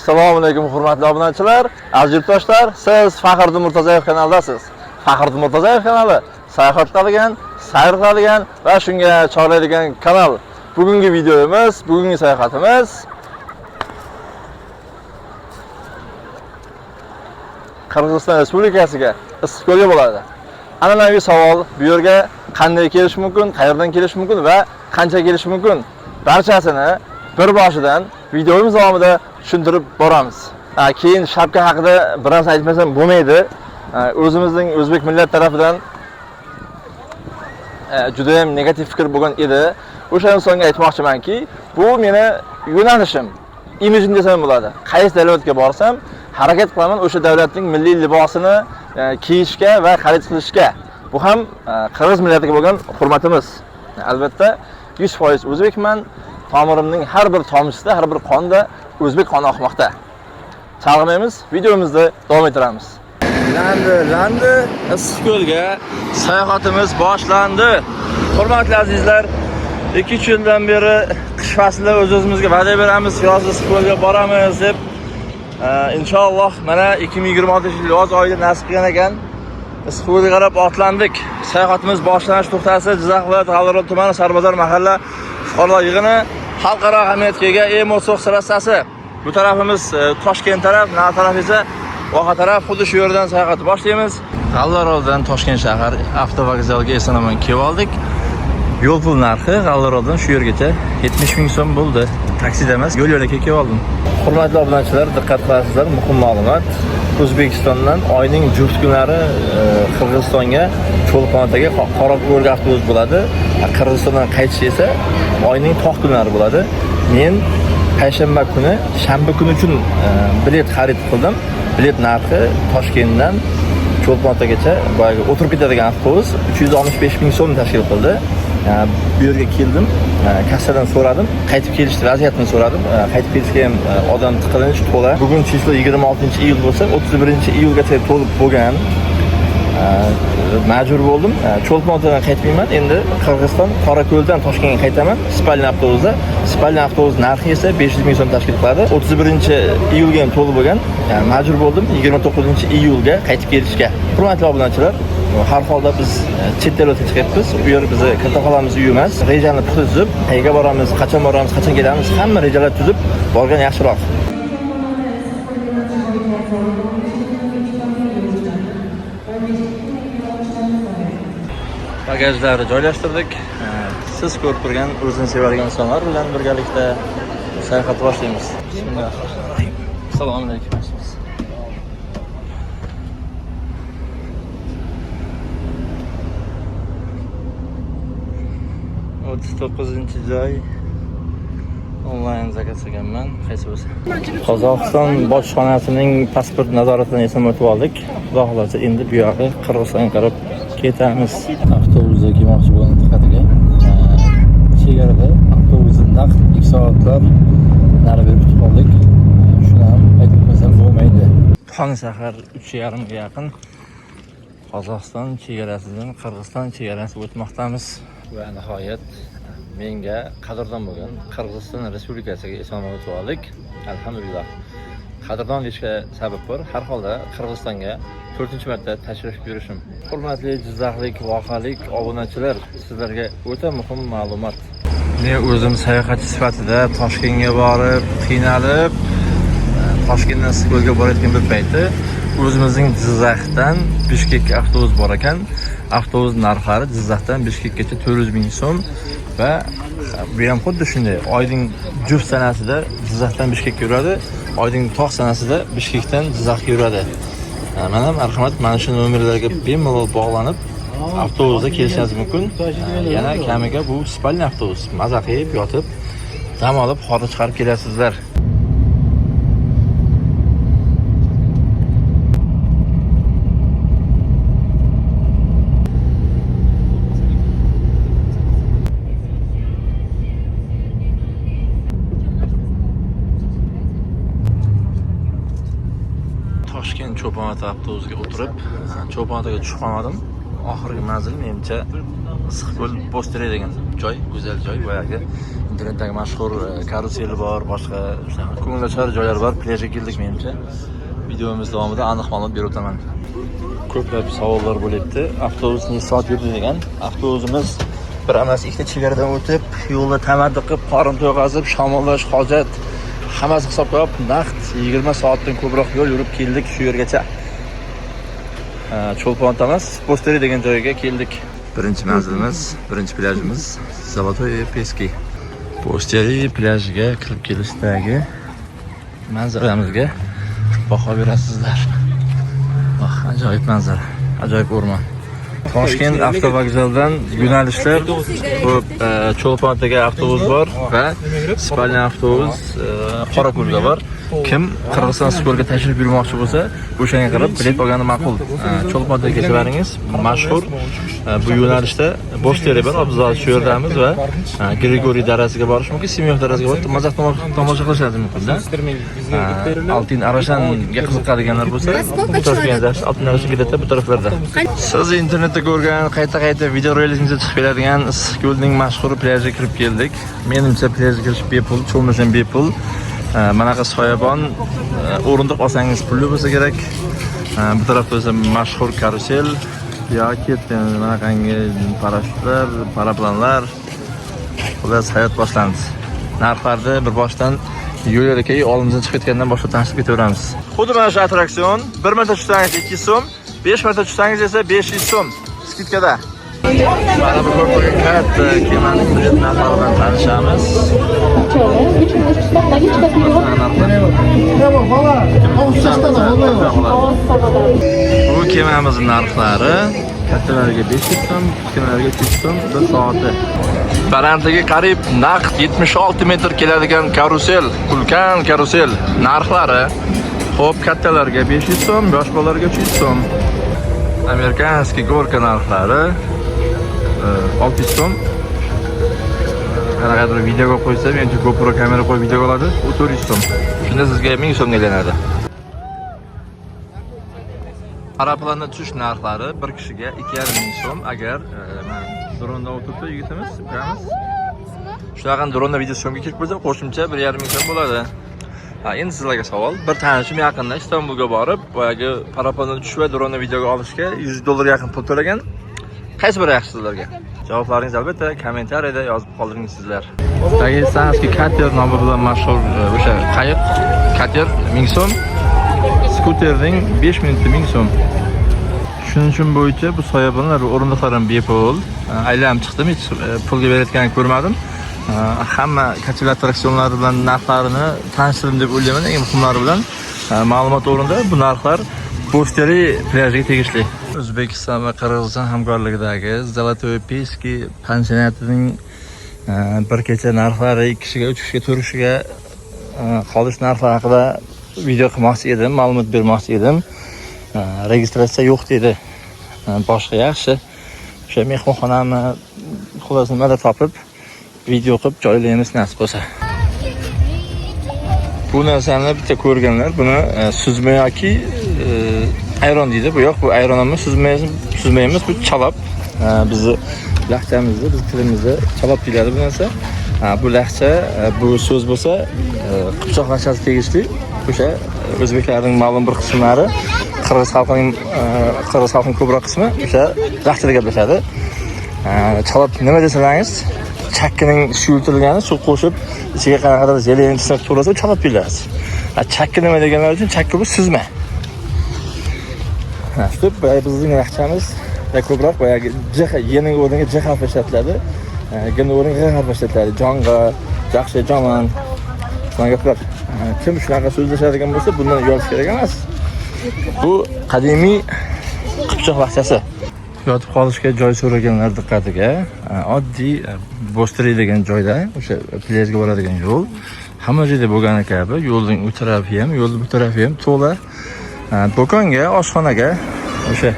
Assalomu alaykum hurmatli obunachilar, aziz yurtdoshlar. Siz Faxriddin Murtazoyev kanalidasiz. Faxriddin Murtazoyev kanali sayohat qiladigan, sayr qiladigan va shunga chorlaydigan kanal. Bugungi videomiz, bugungi sayohatimiz Qirg'iziston Respublikasiga Issiqko'lga bo'ladi. An'anaviy savol, bu yerga qanday kelish mumkin, qayerdan kelish mumkin va qancha kelish mumkin? Barchasini bir boshidan videomiz davomida tushuntirib boramiz. Keyin shapka haqida biroz aytmasam bo'lmaydi. O'zimizning o'zbek millat tarafidan juda ham negativ fikr bo'lgan edi. O'sha insonga aytmoqchimanki, bu meni yo'nalishim, imijim desam bo'ladi. Qaysi davlatga borsam, harakat qilaman o'sha davlatning milliy libosini kiyishga va xarid qilishga. Bu ham qirg'iz millatiga bo'lgan hurmatimiz. Albatta 100% o'zbekman. Tomirimning har bir tomchisida, har bir qonda o'zbek qoni oqmoqda. Chalg'imaymiz, videomizni davom ettiramiz. Landi Issiqko'lga sayohatimiz boshlandi. Hurmatli azizlar, 2-3 yildan beri qish faslida o'z-o'zimizga va'da beramiz, yoz Issiqko'lga boramiz deb. Inshaalloh mana 2026-yil yoz oyida nasib qilgan ekan. Issiqko'lga qarab otlandik. Sayohatimiz boshlanish nuqtasi Jizzax viloyati G'allarol tumani Sarbozor mahalla fuqarolar yig'ini xalqaro ahamiyatga ega E-Mo'soq trassasi. Bu tarafimiz Toshkent taraf, na taraf esa Voha taraf. Xuddi shu yerdan sayohatni boshlaymiz. G'allaroldan Toshkent shahar avtovokzaliga eson-omon kelib oldik. Yo'l pul narxi G'allaroldan shu yergacha 70 ming so'm bo'ldi. Taksida emas, yo'l-yo'lakay kelib oldim. Hurmatli obunachilar, diqqat qilasizlar, muhim ma'lumot. O'zbekistondan oyning juft kunlari Qirg'izistonga Cho'lqonotaga Qorako'lga avtobus bo'ladi. Qirg'izistondan qaytish esa oyning to'q kunlari bo'ladi. Men payshanba kuni, shanba kuni uchun bilet xarid qildim. Bilet narxi Toshkentdan Cho'lqonotagacha boyagi o'tirib ketadigan avtobus 365 ming so'm tashkil qildi. Bu yerga keldim, kassadan so'radim, qaytib kelishni vaziyatini so'radim. Qaytib kelishga ham odam tiqilinish to'la. Bugun chislo 26-iyul bo'lsa, 31-iyulgacha to'lib bo'lgan. Majbur bo'ldim. Cho'lqonotadan qaytmayman. Endi Qirg'iziston Qorako'ldan Toshkentga qaytaman. Spalniy avtobusda. Spalniy avtobus narxi esa 500 ming so'm tashkil qiladi. 31-iyulga ham to'lib bo'lgan. Majbur bo'ldim 29-iyulga qaytib kelishga. Hurmatli obunachilar, har holda biz chet davlatga chiqyapmiz. Bu yer bizni katta xolamiz uyi emas. Rejani puxta tuzib, qayerga boramiz, qachon kelamiz, hamma rejalar tuzib borgan yaxshiroq. Bagajlarni joylashtirdik. Siz ko'rib turgan o'zini sevadigan insonlar bilan birgalikda sayohat boshlaymiz. Bismillahirrohmanirrohim. Assalomu alaykum. 39-joy onlayn zakaz qilganman. Qaysi bo'lsa. Qozog'iston bojxonasining pasport nazoratidan eslab o'tib oldik. Xudo xolasa endi bu yoqqa Qirg'izistonga qarab ketamiz. Avtobusga kelmoqchi bo'lgan diqqatiga. Chegarada avtobusni naqd 2 soatlar nari berib kutib qoldik. Shuni ham aytib qo'ysam bo'lmaydi. Tong sahar 3:30 ga yaqin Qozog'iston chegarasidan Qirg'iziston chegarasiga o'tmoqdamiz. Va nihoyat menga qadrdon bo'lgan Qirg'iziston Respublikasiga eson-omon o'tib oldik. Alhamdulillah. Qadrdon deyishga sabab bor. Har holda Qirg'izistonga 4-marta tashrif buyurishim. Hurmatli Jizzaxlik, vohalik obunachilar, sizlarga o'ta muhim ma'lumot. Men o'zim sayohatchi sifatida Toshkentga borib, qiynalib, Toshkentdan Issiqko'lga borayotgan bir payti o'zimizning Jizzaxdan Bishkekka avtobus bor ekan. Avtobus narxlari Jizzaxdan Bishkekgacha 400 ming so'm va bu ham xuddi shunday. Oyning juft sanasida Jizzaxdan Bishkekka yuradi, oyning to'q sanasida Bishkekdan Jizzaxga yuradi. Mana marhamat, mana shu nomerlarga bemalol bog'lanib avtobusda kelishingiz mumkin. Yana kamiga bu spalniy avtobus. Maza qilib yotib, dam olib, xorij chiqarib kelasizlar. Toshkent Cho'ponota avtobusiga o'tirib, Cho'ponotaga tushib qolmadim. Oxirgi manzil menimcha Issiqko'l Postire degan joy, go'zal joy, boyagi internetdagi mashhur karusel bor, boshqa shunaqa ko'ngilchar joylar bor. Plyajga keldik menimcha. Videomiz davomida aniq ma'lumot berib o'taman. Ko'plab savollar bo'lyapti. Avtobus necha soat yurdi degan. Avtobusimiz bir emas, ikkita chegaradan o'tib, yo'lda tamaddi qilib, qorin to'yg'azib, shamollash, hojat hammasi hisobga olib, naqd 20 soatdan ko'proq yo'l yurib keldik shu yergacha. Cho'lpon emas, Posteri degan joyga keldik. Birinchi manzilimiz, birinchi plyajimiz Zolotoy Peski. Posteri plyajiga kirib kelishdagi manzaramizga baho berasizlar. Ajoyib manzara, ajoyib o'rmon. Toshkent avtovokzaldan yo'nalishlar bu Cho'lpontaga avtobus bor va Spalniy avtobus Qorako'lga bor. Kim Qirg'iziston Skolga tashrif buyurmoqchi bo'lsa, o'shanga qarab bilet olgani ma'qul. Cho'lpontaga kelsalaringiz mashhur bu yo'nalishda Posteri bor, biz shu yerdamiz va Grigoriy darasiga borish mumkin, Semyonov darasiga borib mazax tomosha qilishingiz mumkin-da. Altin Arashanga qiziqadiganlar bo'lsa, bu tarafga yozasiz, Altin Arashan keladi bu taraflarda. Siz internetda ko'rgan, qayta video roligimizda chiqib keladigan Issiqko'lning mashhur plyajiga kirib keldik. Menimcha plyajga kirish bepul, cho'milish ham bepul. Manaqa soyabon, o'rindiq olsangiz pulli bo'lsa kerak. Bu tarafda esa mashhur karusel, yoki manaqangi parashyutlar, paraplanlar. Xullas hayot boshlandi. Narxlarni bir boshdan yo'l-yo'lakay oldimizdan chiqib ketgandan boshlab tanishib ketaveramiz. Xuddi mana shu attraksion 1 marta tushsangiz 2 so'm, 5 marta tushsangiz esa 500 so'm skidkada. Mana bu ko'rgan katta kemaning narxlari bilan tanishamiz. Bu kemamizning narxlari kattalariga 500 so'm, kichkinalarga 300 so'm bir soati. Balandligi qariyb naqd 76 metr keladigan karusel, ulkan karusel narxlari xo'p kattalarga 500 so'm, yosh bolalarga 300 so'm. Amerikanskiy gorka narxlari 600 so'm. Qanaqadir videoga qo'ysa, men GoPro kamera qo'yib video oladi, u 400 so'm. Shunda sizga 1000 so'mga aylanadi. Paraplandan tushish narxlari bir kishiga 2500 so'm. Agar dronda o'tirsa yigitimiz, ukamiz shunaqa dronda video so'mga kirib bo'lsa, qo'shimcha 1500 so'm bo'ladi. Endi sizlarga savol. Bir tanishim yaqinda Istanbulga borib, boyagi paraplandan tushish va dronda videoga olishga $100 yaqin pul to'lagan. Qaysi biri yaxshi sizlarga? Javoblaringizni albatta kommentariyada yozib qoldiringizlar. Dagestanskiy kater nomi bilan mashhur o'sha qayiq kater 1000 so'm, skuterning 5 minutda 1000 so'm. Shuning uchun bo'yicha bu soyabonlar va o'rindiqlar ham bepul. Aylanib chiqdim, hech pulga berayotganini ko'rmadim. Hamma katel attraksionlari bilan narxlarini tanishtirdim deb o'ylayman. Eng muhimlari bilan ma'lumot o'rinda bu narxlar Posteri plyajiga tegishli. O'zbekiston va Qirg'iziston hamkorligidagi Zolotoy Peski pansionatining bir kecha narxlari 2 kishiga, 3 kishiga, 4 kishiga qolish narxi haqida video qilmoqchi edim, ma'lumot bermoqchi edim. Registratsiya yo'q dedi. Boshqa yaxshi. O'sha mehmonxonani xullas nimadir topib video qilib joylaymiz nasib bo'lsa. Bu narsani bitta ko'rganlar buni suzma yoki ayron deydi. Bu yo'q, bu ayron emas, suzma emas, bu chalob. Bizni laqchamizda, biz tilimizda chalob deyiladi bu narsa. Bu laqcha, bu so'z bo'lsa, Qipchoq laqchasi tegishli. O'sha o'zbeklarning ma'lum bir qismlari, qirg'iz xalqining ko'proq qismi o'sha laqchada gaplashadi. Chalob nima desalaringiz, chakkining suyultirilgani suv qo'shib, ichiga qanaqadir zeleni tishlab to'lasa, chalob deyiladi. Chakki nima deganlar uchun chakki bu suzma. Shu bizning laqchamiz ko'proq boyagi yening o'rniga j harfi ishlatiladi. G'ning o'rniga g harfi ishlatiladi. Jonga, yaxshi, jomon. Shunday gaplar. Kim shunaqa so'zlashadigan bo'lsa, bundan yozish kerak emas. Bu qadimiy Qipchoq laqchasi. Yotib qolishga joy so'raganlar diqqatiga, oddiy Posteri degan joyda, o'sha plyajga boradigan yo'l, hamma joyda bo'lgani kabi, yo'lning u tarafi ham, yo'lning bu tarafi ham to'la do'konga, oshxonaga, o'sha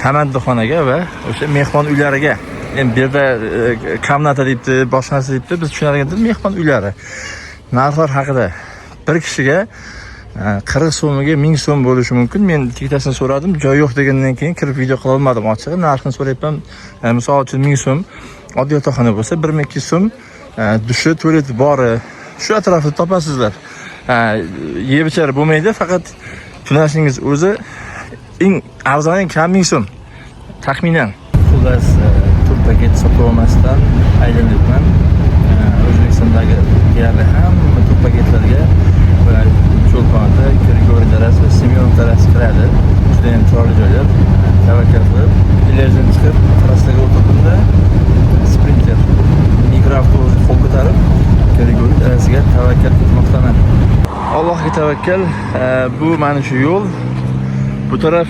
tamaddixonaga va o'sha mehmon uylariga. Endi bu yerda kamnata debdi, boshqa narsa debdi, biz tushunadigan mehmon uylari. Narxlar haqida bir kishiga 40 so'miga 1000 so'm bo'lishi mumkin. Men ikkitasini so'radim, joy yo'q degandan keyin kirib video qila olmadim ochig'i. Narxini so'rayapman. Misol uchun 1000 so'm oddiy yotoqxona bo'lsa 1200 so'm dushi, tualeti bori. Shu atrofda topasizlar. Yeb ichar bo'lmaydi, faqat tunashingiz o'zi eng arzoni kam 1000 so'm. Taxminan. Xullas, tur paket sotib olmasdan aylanyapman. O'zbekistondagi deyarli hamma tur paketlarga va Cho'lponda, Grigoriy darasi va Semyonov darasi kiradi. Juda ham chiroyli joylar. Tavakkal qilib, Ilerdan chiqib, trassaga o'tirdimda Sprinter mikroavtobusni qo'l ko'tarib, Grigoriy darasiga tavakkal etmoqdaman. Allohga tavakkal. Bu mana shu yo'l. Bu taraf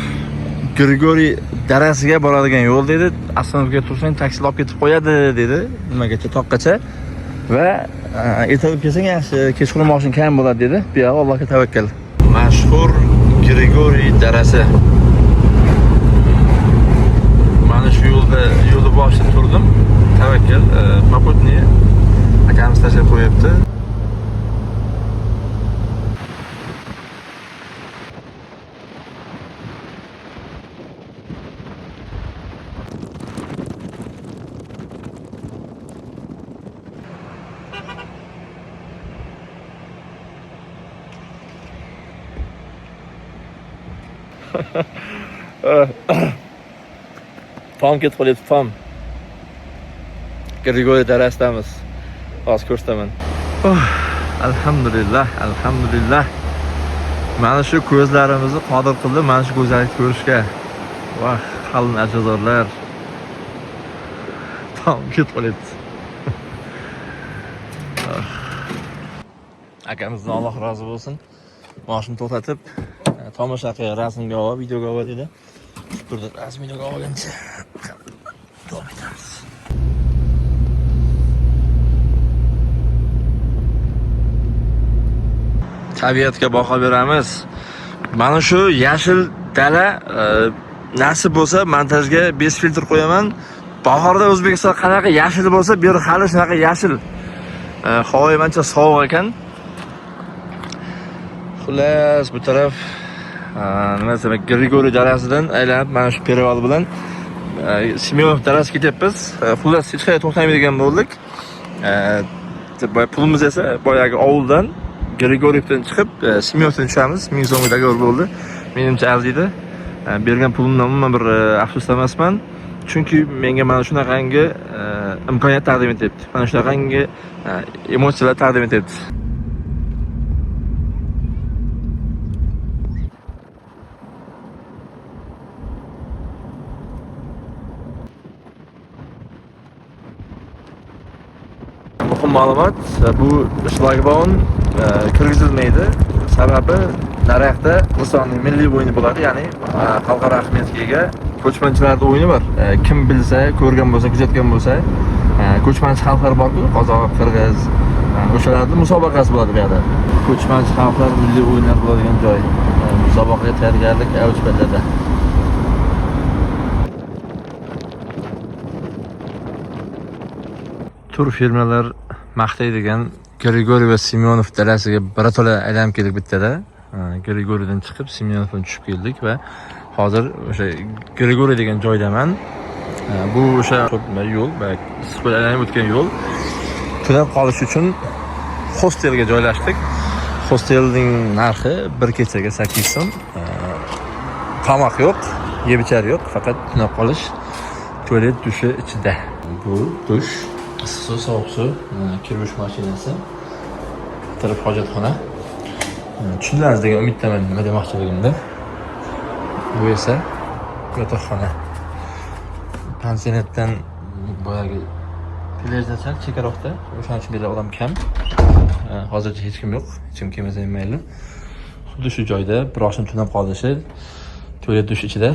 Grigoriy darasiga boradigan yo'l dedi. Asnoga tursang taksilar olib ketib qo'yadi dedi. Nimagacha toqqacha. Va ertalab kelsang yaxshi, kechqurun mashina kam bo'ladi dedi. Bu yoq Allohga tavakkal. Mashhur Grigoriy darasi. Mana shu yo'lni boshida turdim. Tavakkal, popotni akamiz tashlab qo'yibdi. Tom ketib qolyapti, Tom. Grigoriy darasidamiz. Hozir ko'rsataman. Alhamdulillah, alhamdulillah. Mana shu ko'zlarimizni qodir qildi, mana shu go'zallikni ko'rishga. Voh, qalin ajazorlar. Tom ketib qolyapti. Akamizdan Alloh rozi bo'lsin. Mashina to'xtatib, tomosha qilib, rasmga olib, videoga olib dedi. Burada rasm videoga olgancha davom etamiz. Tabiatga baho beramiz. Mana shu yashil dala nasib bo'lsa montajga bez filtr qo'yaman. Bahorda O'zbekiston qanaqa yashil bo'lsa, bu yer hali shunaqa yashil. Havo ancha sovuq ekan. Xullas, bu taraf nima desam, Grigoriy darasidan aylanib mana shu perevol bilan Semyonov darasiga ketyapmiz. Xullas, hech qayerga to'xtamaydigan bo'ldik. Pulimiz esa boyagi ovuldan Grigoriydan chiqib Semyonovdan tushamiz. 1000 so'mga dogovor bo'ldi. Menimcha arziydi. Bergan pulimdan umuman bir afsusdamasman. Chunki menga mana shunaqangi imkoniyat taqdim etyapti. Mana shunaqangi emotsiyalar taqdim etyapti. Muhim ma'lumot, bu shlagbaum kirgizilmaydi. Sababi naryoqda Ruslanning milliy o'yini bo'ladi, ya'ni xalqaro ahamiyatga ega ko'chmanchilarning o'yini bor. Kim bilsa, ko'rgan bo'lsa, kuzatgan bo'lsa, ko'chmanchi xalqlar bor-ku, qozoq, qirg'iz, o'shalarning musobaqasi bo'ladi bu yerda. Ko'chmanchi xalqlar milliy o'yinlar bo'ladigan joy. Musobaqaga tayyorgarlik avj pallada. Tur firmalar maqtaydigan Grigoriy va Semyonov dalasiga birato'la aylanib keldik bittada. Grigoriydan chiqib Semyonovdan tushib keldik va hozir o'sha Grigoriy degan joydaman. Bu o'sha yo'l, issiqko'l aylanib o'tgan yo'l. Tunab qolish uchun hostelga joylashdik. Hostelning narxi bir kechaga 8 so'm. Tomoq yo'q, yeb ichar yo'q, faqat tunab qolish, tualet, dushi ichida. Bu dush, issiq suv, sovuq suv, kir yuvish mashinasi, taraf hojatxona. Tushundingiz degan umiddaman nima demoqchiligimda. Bu esa yotoqxona. Pansionatdan boyagi plajdan sal chekaroqda, o'shaning uchun bilan odam kam. Hozircha hech kim yo'q, hech kim kelmasa ham mayli. Xuddi shu joyda bir oqshom tunab qolishi, tualet dush ichida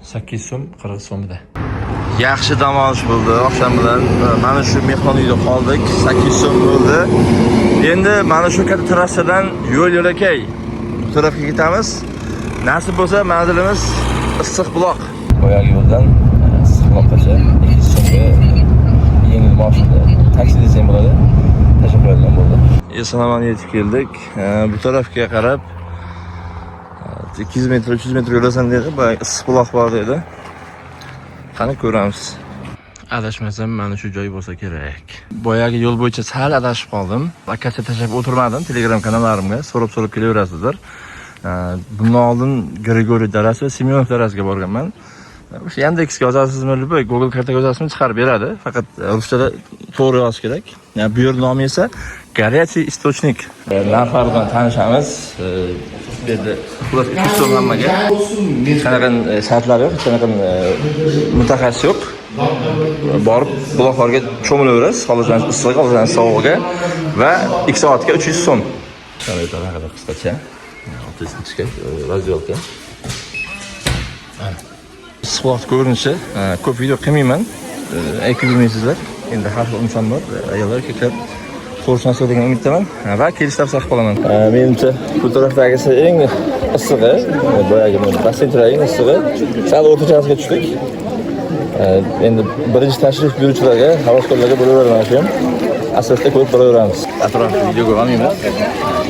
8 so'm 40 so'mida. Yaxshi dam olish bo'ldi oqshom bilan. Mana shu mehmon uyda qoldik. 8 so'm bo'ldi. Endi mana shu katta trassadan yo'l-yo'lakay bu tarafga ketamiz. Nasib bo'lsa manzilimiz Issiqbuloq. Boyagi yo'ldan Issiqbuloqgacha 2 so'mga yengil mashina, taksi desang bo'ladi. Tashib qo'yilgan bo'ldi. Esonaman yetib keldik. Bu tarafga qarab 200 metr, 300 metr yo'lasan dedi. Boyagi Issiqbuloq bor dedi. Qani ko'ramiz. Adashmasam mana shu joy bo'lsa kerak. Boyagi yo'l bo'yicha sal adashib qoldim. Akacha tashlab o'tirmadim. Telegram kanallarimga so'rab kelaverasizlar. Bundan oldin Grigoriy darasi va Semyonov darasiga borganman. O'sha Yandexga yozasizmi, Google kartaga yozasizmi chiqarib beradi. Faqat ruschada to'g'ri yozish kerak. Bu yer nomi esa Горячий источник. Narxlar bilan tanishamiz. Bu yerda xulosa 300 so'm hammaga. Qanaqa shartlari yo'q, qanaqa mutaxassis yo'q. Borib buloqlarga cho'milaverasiz, hozirdan issiq, hozirdan sovug'iga va 2 soatga 300 so'm. Sharoitlar haqida qisqacha. O'ttizinchi razdelka. Issiqlik ko'rinishi, ko'p video qilmayman. Aytib bilmaysizlar. Endi har xil inson bor, ayollar, erkaklar ko'rishni degan umiddaman va kelishib tavsiya qolaman. Menimcha bu tarafdagisi eng issig'i, boyagi basseyn eng issig'i. Sal o'rtachasiga tushdik. Endi birinchi tashrif buyuruvchilarga, havaskorlarga bo'laveraman shu ham. Asosda ko'rib boraveramiz. Atrofni videoga olmayman.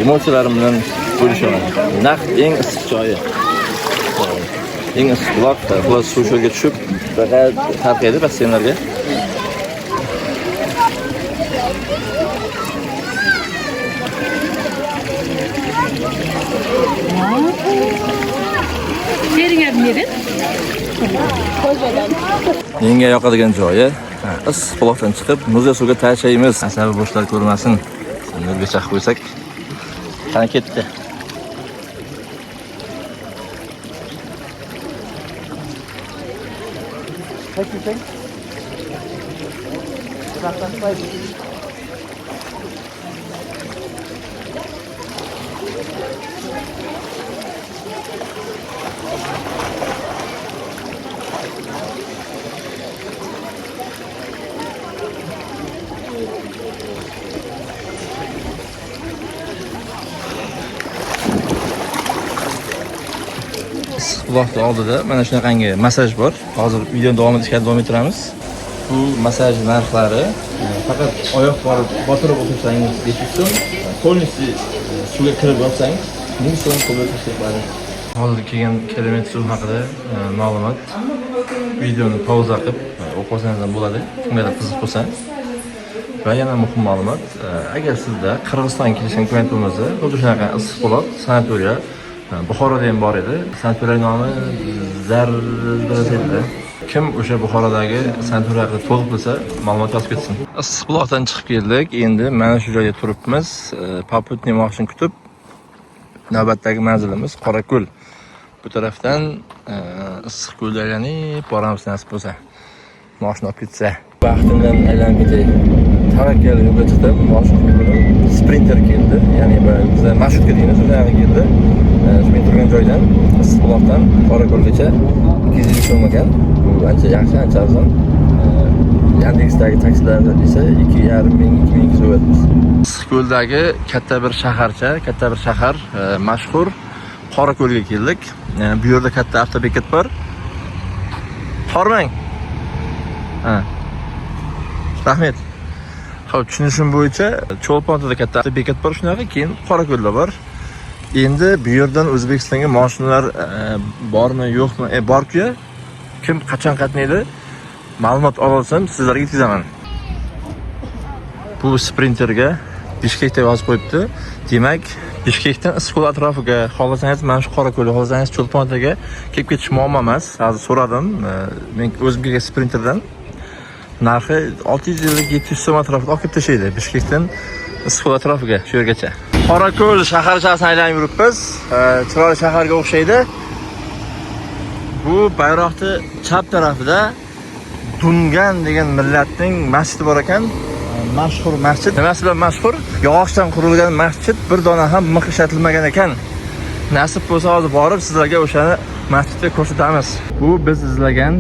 Emotsiyalarim bilan bo'lishaman. Naq eng issiq joyi. Eng issiq buloq, xulosa suv sho'rga tushib, faqat tarqaydi basseynlarga. Menga yoqadigan joyi issiq buloqdan chiqib muzga suvga tashlaymiz. Asabi boshlar ko'rmasin. Nurga chaqib qo'ysak qani ketdi. Buloqning oldida mana shunaqangi masaj bor. Hozir videoni davom ettiramiz. Bu masaj narxlari faqat oyoq borib botirib o'tirsangiz 500 so'm, polniy suvga kirib yotsangiz 1000 so'm qo'lga tashlaydi. Hozir kelgan kilometr suv haqida ma'lumot videoni pauza qilib o'qisangiz ham bo'ladi. Kimgadir qiziq bo'lsa. Va yana muhim ma'lumot, agar sizda Qirg'izistonga kelishgan imkoniyat bo'lmasa, xuddi shunaqa issiq buloq sanatoriya Buxoroda ham bor edi. Sanatoriya nomi Zarda. Kim o'sha Buxorodagi sanatoriya haqida to'liq bilsa, ma'lumot yozib ketsin. Issiq buloqdan chiqib keldik. Endi mana shu joyda turibmiz. Poputniy mashin kutib, navbatdagi manzilimiz Qorako'l. Bu tarafdan Issiqko'lga aylanib boramiz nasib bo'lsa. Mashina olib ketsa. Baxtimdan aylanib ketay. Tavakkal yo'lga chiqdim. Mashina Sprinter keldi. Ya'ni biz marshrutga deymiz, ularga keldi. Men turgan joydan Issiqbuloqdan Qorako'lgacha 200 so'm ekan. Bu ancha yaxshi, ancha arzon. Yandexdagi taksilarda esa 2500-2200 so'rayapmiz. Issiqko'ldagi katta bir shahar, mashhur Qorako'lga keldik. Bu yerda katta avtobekat bor. Hormang. Rahmat. Xo'p, tushunishim bo'yicha Cho'lpontada katta avtobekat bor, shunaqa, keyin Qorako'lda bor. Endi bu yerdan O'zbekistonga mashinalar bormi, yo'qmi? Bor-ku. Kim qachon qatnaydi? Ma'lumot olsam sizlarga yetkazaman. Bu Sprinterga Bishkekda yozib qo'yibdi. Demak, Bishkekdan Issiqko'l atrofiga xohlasangiz, mana shu Qorako'l, xohlasangiz Cho'lpontaga kelib ketish muammo emas. Hozir so'radim. Men o'zimga Sprinterdan narxi 650-700 so'm atrofida olib tashlaydi. Bishkekdan Issiqko'l atrofiga, shu yergacha. Qorako'l shaharchasini aylanib yuribmiz. Chiroyli shaharga o'xshaydi. Bu bayroqning chap tarafida Dungan degan millatning masjidi bor ekan. Mashhur masjid. Nimasi bilan mashhur? Yog'ochdan qurilgan masjid, bir dona ham mix ishlatilmagan ekan. Nasib bo'lsa hozir borib sizlarga o'shani masjidni ko'rsatamiz. Bu biz izlagan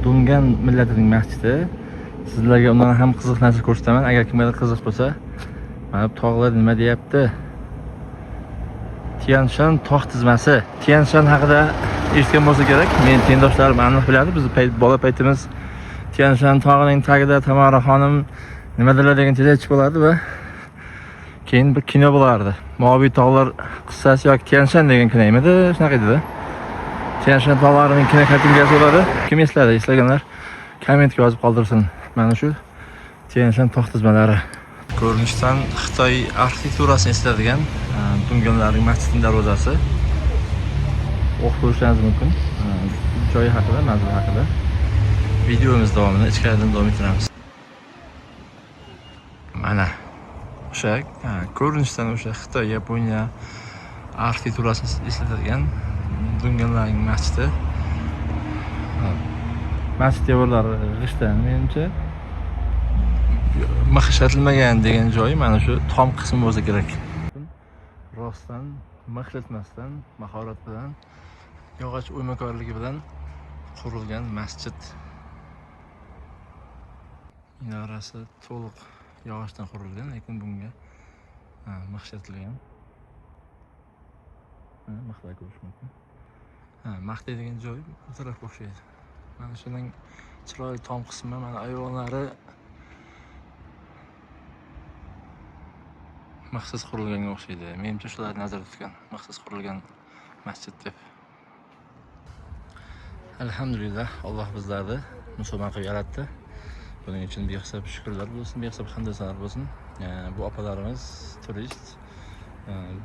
Dungan millatining masjidi. Sizlarga undan ham qiziq narsa ko'rsataman. Agar kimgadir qiziq bo'lsa, mana bu tog'lar nima deyapti? Tianshan tog' tizmasi. Tianshan haqida eshitgan bo'lsa kerak. Men tengdoshlarim aniq biladi. Biz bola paytimiz Tianshan tog'ining tagida Tamara xonim nimadirlar degan tezakchi bo'lardi va keyin bir kino bo'lardi. Moviy tog'lar qissasi yoki Tianshan degan kino edi, shunaqa edi. Tianshan tog'larining kino kartingasi bo'ladi. Kim esladi, eslaganlar kommentga yozib qoldirsin. Mana shu Tianshan tog' tizmalari. Ko'rinishdan Xitoy arxitekturasini eslatadigan Dunganlarning masjidining darvozasi. O'qib ko'rishingiz mumkin. Joyi haqida, manzil haqida videomiz davomida ichkaridan davom ettiramiz. Mana o'sha ko'rinishdan o'sha Xitoy, Yaponiya arxitekturasini eslatadigan Dunganlarning masjidi. Masjid devorlari g'ishtdan, menimcha mix ishlatilmagan degan joyi mana shu tom qismi bo'lsa kerak. Rostdan mix ishlatmasdan, mahorat bilan, yog'och o'ymakorligi bilan qurilgan masjid. Minorasi to'liq yog'ochdan qurilgan, lekin bunga mix ishlatilgan. Mixda ko'rish mumkin. Maqta degan joy bu tarafga o'xshaydi. Mana shuning chiroyli tom qismi, mana ayvonlari maxsus qurilganga o'xshaydi. Menimcha shular nazarda tutgan, maxsus qurilgan masjid deb. Alhamdulillah, Alloh bizlarni musulmon qilib yaratdi. Buning uchun behisob shukrlar bo'lsin, behisob hamdlarimiz bo'lsin. Bu opalarimiz turist,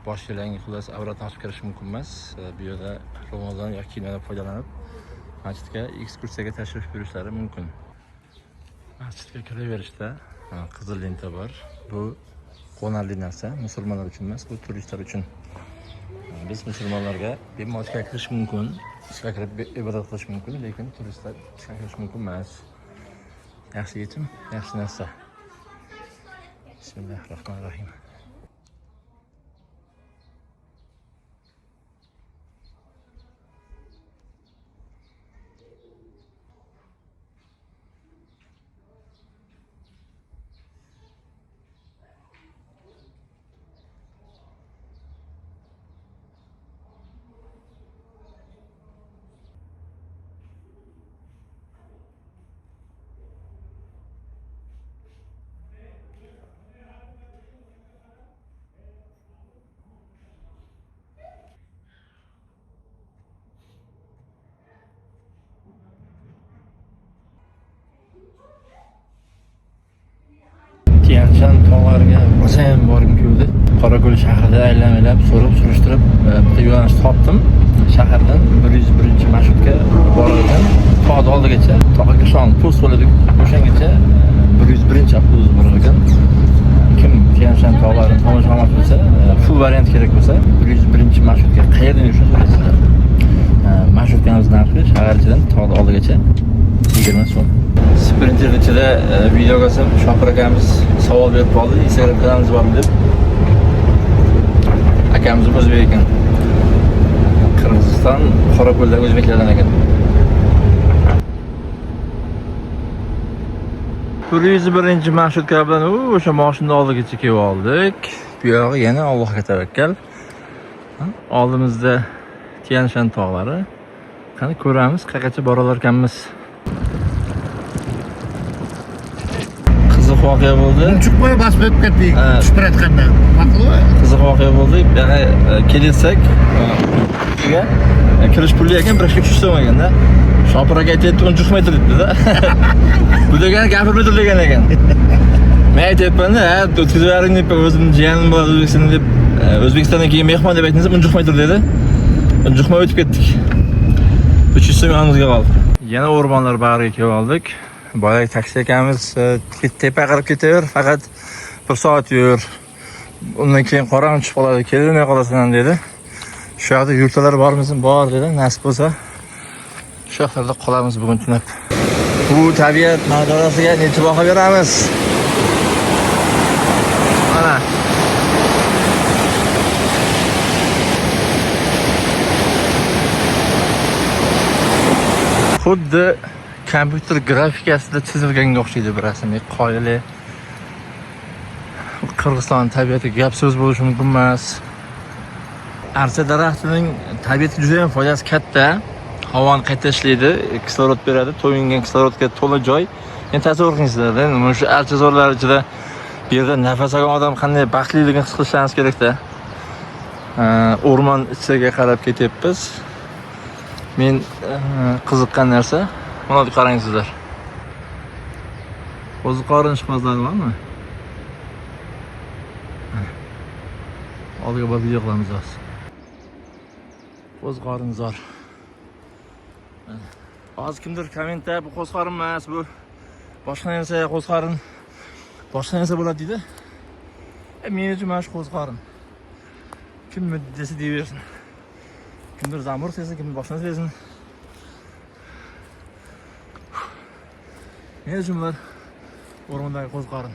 bosh kelang xullas avratni ochib kirish mumkin emas. Bu yerda Ramazon yoki kinodan foydalanib masjidga ekskursiyaga tashrif buyurishlari mumkin. Masjidga kiraverishda qizil lenta bor. Bu qonarli narsa, musulmonlar uchun emas, bu turistlar uchun. Biz musulmonlarga bemalol kirish mumkin, ichga kirib ibodat qilish mumkin, lekin turistlar ichga kirish mumkin emas. Yaxshi yechim, yaxshi narsa. Bismillahirrohmanirrohim. Tianshan tog'lariga rosayam borgim keldi. Qorako'l shahrida aylanib, surishtirib, bitta yo'nalish topdim. Shahardan 101-marshrutga borarkan, tog'ning oldigacha, tog'ga shon post bo'ladi. O'shangacha 101-avtobus borar ekan. Kim Tianshan tog'larini tomosha qilmoqchi bo'lsa, full variant kerak bo'lsa, 101-marshrutga qayerdan yurishni so'raysizlar. Marshrutimiz narxi shahar ichidan tog'ning oldigacha 20 so'm. Sprinter ichida videoga Shopir akamiz savol berib qoldi. Instagram kanalimiz bormi deb. Akamiz o'zbek ekan. Qirg'iziston, Qorako'ldagi o'zbeklardan ekan. 101-marshrutga bilan o'sha mashina oldigacha kelib oldik. Bu yog'i yana Allohga tavakkal. Oldimizda Tianshan tog'lari. Qani ko'ramiz, qayergacha bora olarkanmiz. Qiziq voqea bo'ldi. Chiqmay bosib o'tib ketdik. Tushib borayotganda. Ma'qulmi? Qiziq voqea bo'ldi. Yana kelsak, kirish puli ekan 1-3 so'm ekanda. Shopir aka aytdi, "Unjuqmaydi" debdi-da. Bu degani gapirmaydi degan ekan. Men aytayapman-da, "O'tkazavering" deb o'zimning jiyanim bor O'zbekistonda deb, O'zbekistondan keyin mehmon deb aytdingiz, "Unjuqmaydi" dedi. Unjuqmay o'tib ketdik. 300 so'm yonimizga qoldi. Yana o'rmonlar bag'riga kelib oldik. Boyagi taksi akamiz tepa qarab ketaver, faqat 1 soat yur. Undan keyin qorong'i tushib qoladi, kelmay qolasan dedi. Shu yerda yurtlar bormisin? Bor dedi. Nasib bo'lsa shu yerda qolamiz bugun tunab. Bu tabiat manzarasiga necha baho beramiz? Mana xuddi kompyuter grafikasida chizilganga o'xshaydi bir rasmli qoyili. Qirg'iziston tabiatiga gap so'z bo'lishi mumkin emas. Archa daraxtining tabiatga juda ham foydasi katta. Havoni qayta ishlaydi, kislorod beradi, to'yingan kislorodga to'la joy. Endi tasavvur qilingizlar, mana shu archazorlar ichida bu yerda nafas olgan odam qanday baxtliligini his qilishingiz kerak-da. O'rmon ichiga qarab ketyapmiz. Men qiziqqan narsa, mana qarang sizlar. Qo'ziqorin ishqibozlari bormi? Oldiga borib video qilamiz hozir. Qo'ziqorin zor. Hozir kimdir kommentda bu qo'ziqorin emas, bu boshqa narsa qo'ziqorin. Boshqa narsa bo'ladi deydi. Men uchun mana shu qo'ziqorin. Kim desa deyaversin. Kimdir zamur desin, kimdir boshqa narsa desin. Men uchun bular o'rmondagi qo'ziqorin.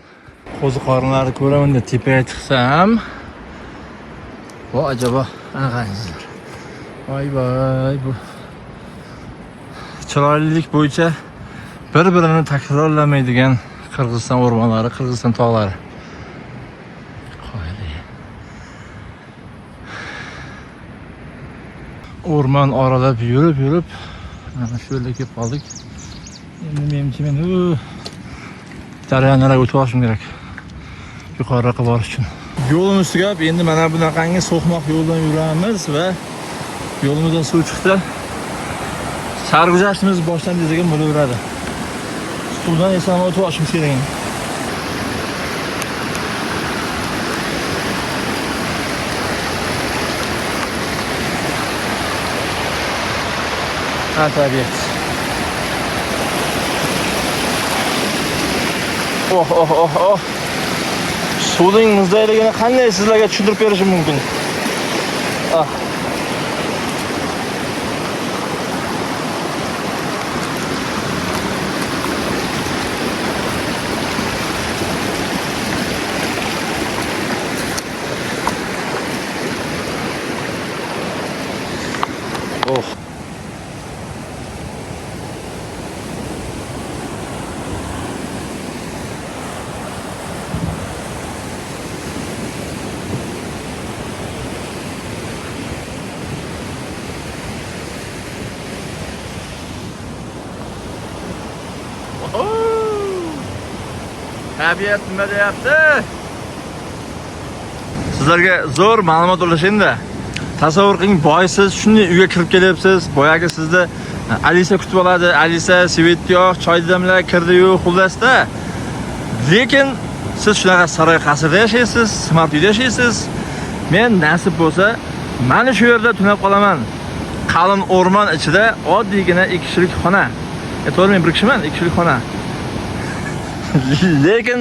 Qo'ziqorinlarni ko'raman deb tepaga chiqsam, voy ajabo, ana qarangizlar. Voy bu chiroylilik bo'yicha bir-birini takrorlamaydigan Qirg'iziston o'rmonlari, Qirg'iziston tog'lari. O'rmon oralab yurib mana shu yerga kelib qoldik. Endi men daryolarga o'tib olishim kerak. Yuqoriroqqa borish uchun. Yo'limiz ustiga endi mana bunaqangi so'qmoq yo'ldan yuramiz va yo'limizdan suv chiqdi. Sarguzashtimiz boshdan degan bo'laveradi. Suvdan eson o'tib olishimiz kerak. Tabiat. Oh. Suvning muzlayligini qanday sizlarga tushuntirib berishim mumkin? Tabiat nima deyapti? Sizlarga zo'r ma'lumot ulashaymi? Tasavvur qiling, boysiz shunday uyga kirib kelyapsiz. Boyagi sizni Alisa kutib oladi. Alisa, svet yo'q, choy damlar kirdi-yu, xullasda. Lekin siz shunaqa saroy qasrda yashaysiz, smart uyda yashaysiz. Men nasib bo'lsa, mana shu yerda tunab qolaman. Qalin o'rmon ichida oddiygina 2 kishilik xona. To'g'ri, men bir kishiman, 2 kishilik xona. Lekin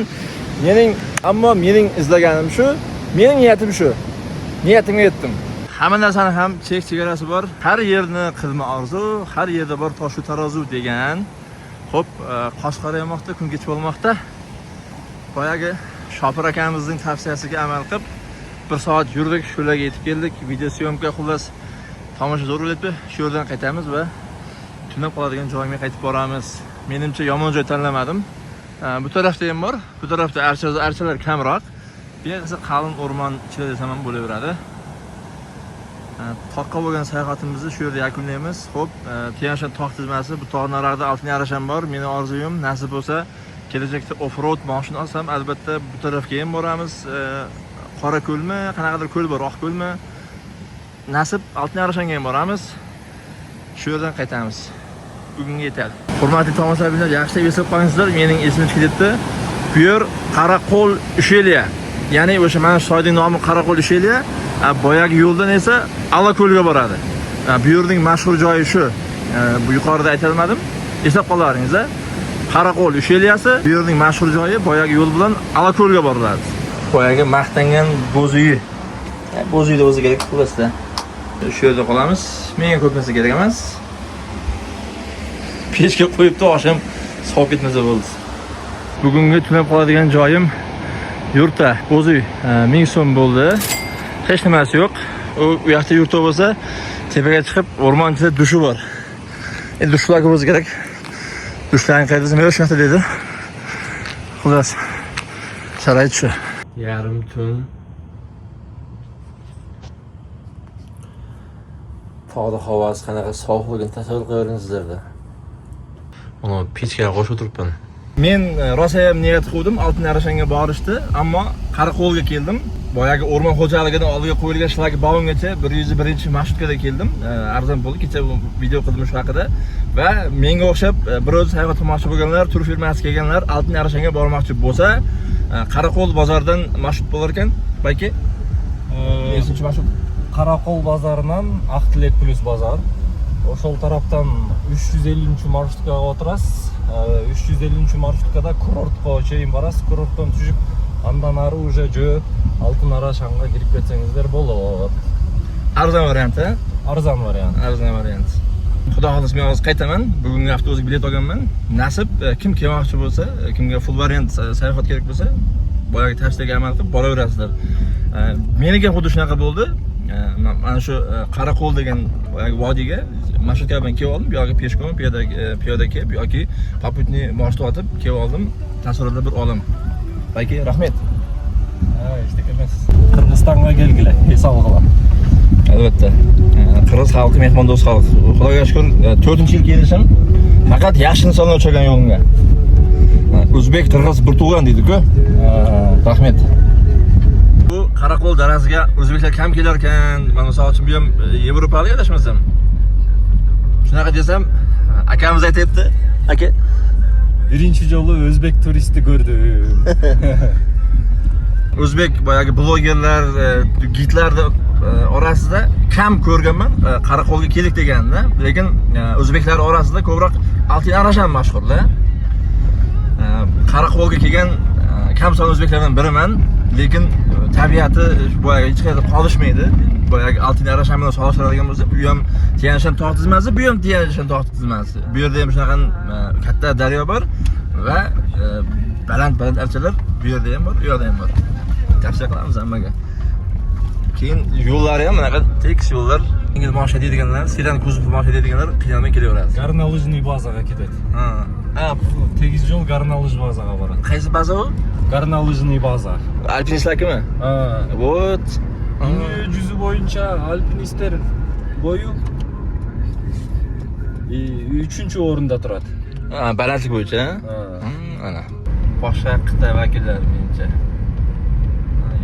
mening izlaganim shu, mening niyatim shu. Niyatimga yetdim. Hamma narsani ham chegarasi bor. Har yerni qilma orzu, har yerda bor toshu tarozu degan. Xo'p, qosh qoraymoqda, kun kechib bo'lmoqda. Boyagi Shopir akamizning tavsiyasiga amal qilib 1 soat yurdik, shu yerga yetib keldik. Video syomka xullas tomosha zo'r bo'ldi. Shu yerdan qaytamiz va tunab qoladigan joyga qaytib boramiz. Menimcha yomon joy tanlamadim. Bu tarafda ham bor. Bu tarafda archalar kamroq. Bu esa qalin o'rmon ichida desam ham bo'laveradi. Toqqa bo'lgan sayohatimizni shu yerda yakunlaymiz. Xo'p, Tiyanshan tog' tizmasi, bu tog' narida Altın Yarash ham bor. Meni orzuyim nasib bo'lsa, kelajakda off-road mashina olsam, albatta bu tarafga ham boramiz. Qorako'lmi, qanaqadir ko'l bor, Oqko'lmi? Nasib Altın Yarashga ham boramiz. Shu yerdan qaytamiz. Bugunga yetadi. Hurmatli tomoshabinlar, yaxshilab eslab qolingsizlar, mening esimga ketdi. Bu yer Qaraqo'l Usheliya. Ya'ni o'sha mana shu soyning nomi Qaraqo'l Usheliya. Boyagi yo'ldan esa Alako'lga boradi. Bu yerning mashhur joyi shu. Bu yuqorida aytolmadim. Eslab qolaringizlar. Qaraqo'l Usheliyasi bu yerning mashhur joyi, boyagi yo'l bilan Alako'lga boriladi. Boyagi maqtangan bo'zuyi. Bo'zuyda o'zi kerak xulasda. Shu yerda qolamiz. Menga ko'p narsa kerak emas. Pechga qo'yibdi, oshim sovib ketmasa bo'ldi. Bugungi tunab qoladigan joyim yurtda, Bo'zuy. 1000 so'm bo'ldi. Hech nimasi yo'q. U yoqda yurtda bo'lsa, tepaga chiqib, o'rmon ichida dushi bor. Dushlarga o'zi kerak. Dushlarni qaydasam yo'q, shunday dedi. Xullas, sharoit shu. Yarim tun tog'da havosi qanaqa sovuqligini tasavvur qilaverasizlar-da. Uni pechga qo'shib o'tiribman. Men rosa ham niyat qildim, Altın Yarashga borishdi, ammo Qaraqo'lga keldim. boyagi o'rmon xo'jaligidan oldiga qo'yilgan shlagi balongacha 101 marshrutkaga keldim. Arzon bo'ldi, kecha video qildim shu haqida va menga o'xshab bir o'zi sayohat qilmoqchi bo'lganlar, tur firmasiga kelganlar, Oltin Arashanga bormoqchi bo'lsa, Qaraqo'l bozoridan marshrut bo'lar ekan. Balki esinchi marshrut Qaraqo'l bozoridan Aqtilek plus bozor. O'shol tarafdan 350-marshrutkaga o'tirasiz. 350-marshrutkaga kurortga cheyin borasiz. Kurortdan tushib, andan nari уже Oltin Arashanga kirib ketsangizlar bo'ladi. arzon variant, ha? Arzon variant. Arzon variant. Xudo xohlasa men hozir qaytaman. Bugungi avtobusga bilet olganman. Nasib kim kelmoqchi bo'lsa, kimga full variant sayohat kerak bo'lsa, boyagi tavsiyaga amal qilib boraverasizlar. Meniga xuddi shunaqa bo'ldi. Mana shu Qaraqo'l degan vodiyga marshrutka bilan kelib oldim. Bu yoqqa peshkom, piyoda kelib yoki попутный boshda o'tib kelib oldim. Taassurotlar bir olam. Balki rahmat. Hech emas. Qirg'izistonga kelgilar, eson-sog'lom. Albatta. Qirg'iz xalqi mehmondo'st xalq. Xudoga shukr, 4-yil kelishim faqat yaxshi insonlar uchragan yo'limga. O'zbek, qirg'iz bir tug'an deydi-ku. Rahmat. Bu Qaraqo'l darasiga o'zbeklar kam kelar ekan. Mana misol uchun bu ham Yevropalik adashmasam. Shunaqa desam, akamiz aytibdi. Aka, Birinchi jolu o'zbek turisti ko'rdim. o'zbek boyagi blogerlar, gidlarning orasida kam ko'rganman Qaraqo'lga kelik deganda, lekin o'zbeklar orasida ko'proq Oltin Arasham mashhurda. Qaraqo'lga kelgan kam son o'zbeklardan biriman, lekin tabiati boyagi hech qayerda qolishmaydi. Boyagi Oltin Arasham bilan solishtiradigan bo'lsa, bu ham Tianjin tog' tizmasi, bu ham Tianjin tog' tizmasi. Bu yerda ham shunaqa katta daryo bor va baland archalar bu yerda ham bor, u yoqda ham bor. Tavsiya qilamiz hammaga. Keyin yo'llari ham bunaqa tekis yo'llar. Ingliz mosh deydiganlar, sedan kuzov mosh deydiganlar qiynalmay kelaveradi. Горнолыжный bazaga ketadi. Ha, Tegiz yo'l горнолыж bazaga boradi. qaysi baza u? Горнолыжный baza. Alpinistlarkimi? Вот. Dünya yüzü boyunca alpinistler boyu 3. o'rinda turadi. Balandlik bo'yicha, ana. Boshqa Xitoy vakillari menimcha.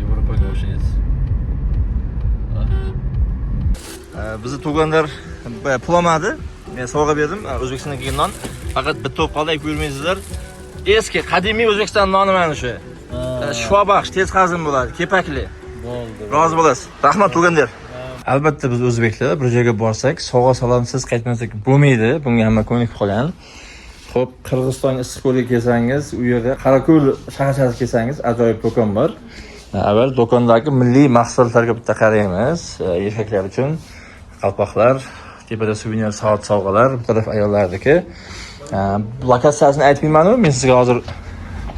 Yevropaga o'xshaysiz. Bizni tug'anlar pul olmadi. Men sovg'a berdim. O'zbekistondan kelgan non. Faqat bitta o'p qoldi, aytib yurmaysizlar. Eski, qadimiy O'zbekiston noni mana shu. Shifobaxsh, tez hazm bo'ladi, kepakli. Bo'ldi. Rozi bo'lasiz. Rahmat tug'anlar. Albatta biz o'zbeklar bir joyga borsak, sog'a salomsiz qaytmasak bo'lmaydi. Bunga hamma ko'nikib qolgan. Xo'p, Qirg'iziston Issiqko'lga kelsangiz, u yerda Qaraqo'l shaharchasiga kelsangiz, ajoyib do'kon bor. Avval do'kondagi milliy mahsulotlarga bitta qaraymiz. Erkaklar uchun qalpoqlar, tepada suvenir soat sovg'alar, bu taraf ayollarniki. Lokatsiyasini aytmayman-ku, men sizga hozir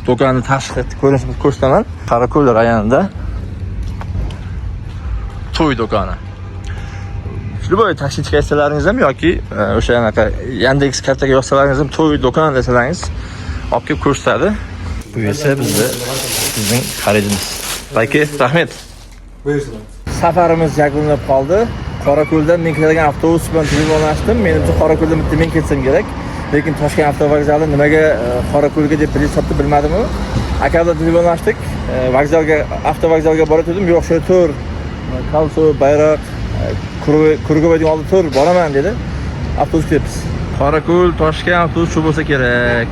do'konni tashqi ko'rinishini ko'rsataman. Qaraqo'l rayonida to'y do'koni. Любой taksichka aytsalaringiz ham yoki o'sha anaqa Yandex kartaga yozsalaringiz ham to'y do'kon desalaringiz olib kelib ko'rsatadi. Bu esa bizning xaridimiz. Balki rahmat. Buyursin. Safarimiz yakunlab qoldi. Qoraqo'ldan men keladigan avtobus bilan telefonlashdim. Menimcha Qoraqo'ldan bitta men ketsam kerak. Lekin Toshkent avtovokzali nimaga Qoraqo'lga deb bilet sotdi bilmadim-ku. Aka bilan telefonlashdik. Vokzalga, avtovokzalga borib yo'q, shu tur. Kalso, bayroq, Kurgovoyning oldi tur, boraman dedi. Avtobus kelyapmiz. Qoraqo'l, Toshkent avtobus shu bo'lsa kerak.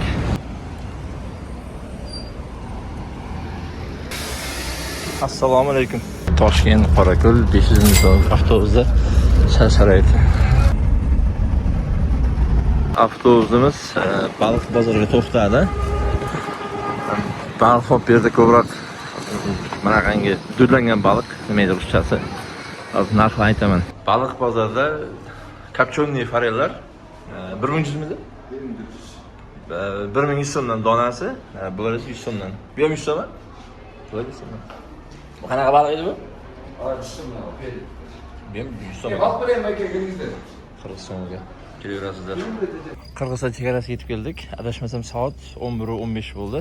Assalomu alaykum. Toshkent Qoraqo'l 500 avtobusda sharoiti. Avtobusimiz baliq bozoriga to'xtadi. Baliq olib bu yerda ko'proq bunaqangi dudlangan baliq, nima ruschasi. Narxini aytaman. Baliq bozorida kopchonniy forellar 1100 mida? 1100 so'mdan donasi, bular 100 so'mdan. Bu ham 100 so'm? Bular 100 so'mdan. Bu qanaqa baliq edi bu? 100 so'mdan. Bu ham 100 so'm. Baliq bilan aka kelingizda. Qirg'izistonga kelaverasizlar. Qirg'iziston chegarasiga yetib keldik. Adashmasam soat 11:15 bo'ldi.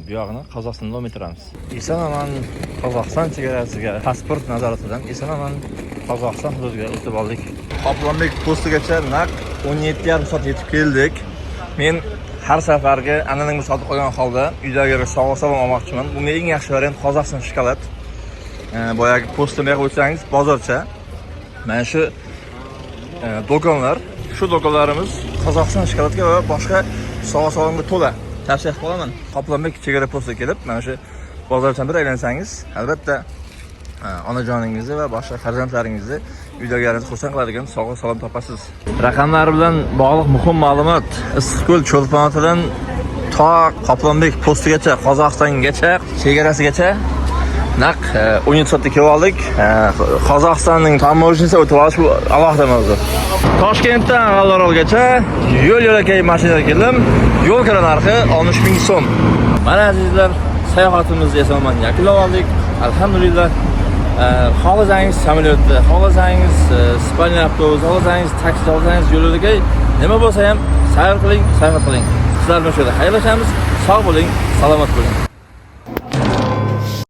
Bu yoqni Qozog'istonda olib turamiz. Esonaman Qozog'iston chegarasiga pasport nazoratidan esonaman Qozog'iston hududiga o'tib oldik. Qoplonbek postigacha naq 17,5 soat yetib keldik. Men har safarga ananamni sotib qo'ygan holda uydagilarga sog'-salom olmoqchiman. Bunga eng yaxshi variant Qozog'iston shokolad. boyagi postini yoqib o'tsangiz bozorcha. Mana shu do'konlar, shu do'konlarimiz Qozog'iston shokoladga va boshqa sog'lomga to'la. Tavsiya qilaman. Qoplonbek chegara postiga kelib, mana shu bozorchani bir aylansangiz, albatta onajoningizni va boshqa farzandlaringizni uylaganingizni xursand qiladigan sog'lom salom topasiz. Raqamlar bilan bog'liq muhim ma'lumot Issiqko'l cho'lponotidan to Qoplonbek postigacha, Qozog'istongacha, chegarasigacha naq 17 soatda kelib oldik. Qozog'istonning tamoyilchisi o'tib olish bu alohida mavzu. Toshkentdan G'alorolgacha yo'l-yo'lakay mashinada keldim. Yo'l kira narxi 60 ming so'm. Mana azizlar, sayohatimizni eson-omon yakunlab oldik. Alhamdulillah. Xohlasangiz samolyotda, xohlasangiz Ispaniya avtobus, xohlasangiz taksi, xohlasangiz yo'l-yo'lakay nima bo'lsa ham sayr qiling, sayohat qiling. Sizlar bilan xayrlashamiz. Sog' bo'ling, salomat bo'ling.